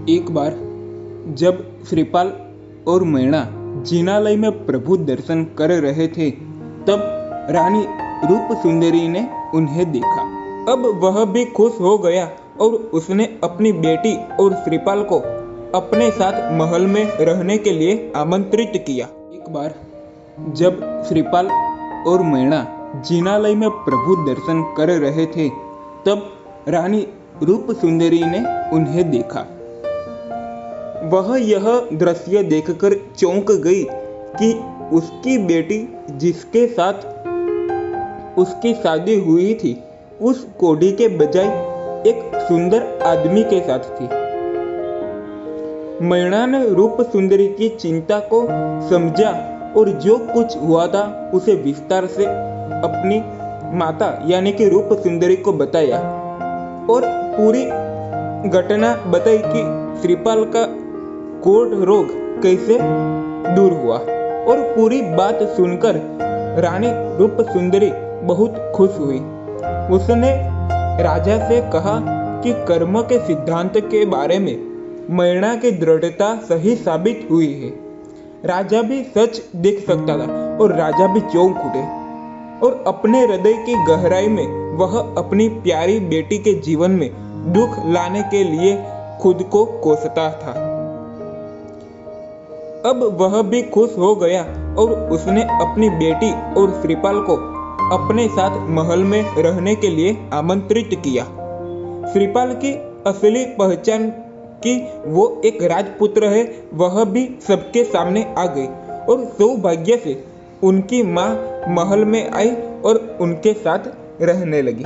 एक बार जब श्रीपाल और मैना जिनालय में प्रभु दर्शन कर रहे थे, तब रानी रूप सुंदरी ने उन्हें देखा। अब वह भी खुश हो गया और उसने अपनी बेटी और श्रीपाल को अपने साथ महल में रहने के लिए आमंत्रित किया। एक बार जब श्रीपाल और मैना जिनालय में प्रभु दर्शन कर रहे थे, तब रानी रूप सुंदरी ने उन्हें देखा। वह यह दृश्य देखकर चौंक गई कि उसकी बेटी जिसके साथ उसकी शादी हुई थी, उस कोढ़ी के बजाय एक सुंदर आदमी के साथ थी। मैना ने रूप सुंदरी की चिंता को समझा और जो कुछ हुआ था उसे विस्तार से अपनी माता यानी कि रूप सुंदरी को बताया और पूरी घटना बताई कि श्रीपाल का कोढ़ रोग कैसे दूर हुआ। और पूरी बात सुनकर रानी रूप सुंदरी बहुत खुश हुई। उसने राजा से कहा कि कर्म के सिद्धांत के बारे में मैना की दृढ़ता सही साबित हुई है। राजा भी सच देख सकता था और राजा भी चौंक उठे और अपने हृदय की गहराई में वह अपनी प्यारी बेटी के जीवन में दुख लाने के लिए खुद को कोसता था। अब वह भी खुश हो गया और उसने अपनी बेटी और श्रीपाल को अपने साथ महल में रहने के लिए आमंत्रित किया। श्रीपाल की असली पहचान कि वो एक राजपुत्र है, वह भी सबके सामने आ गई और सौभाग्य से उनकी माँ महल में आई और उनके साथ रहने लगी।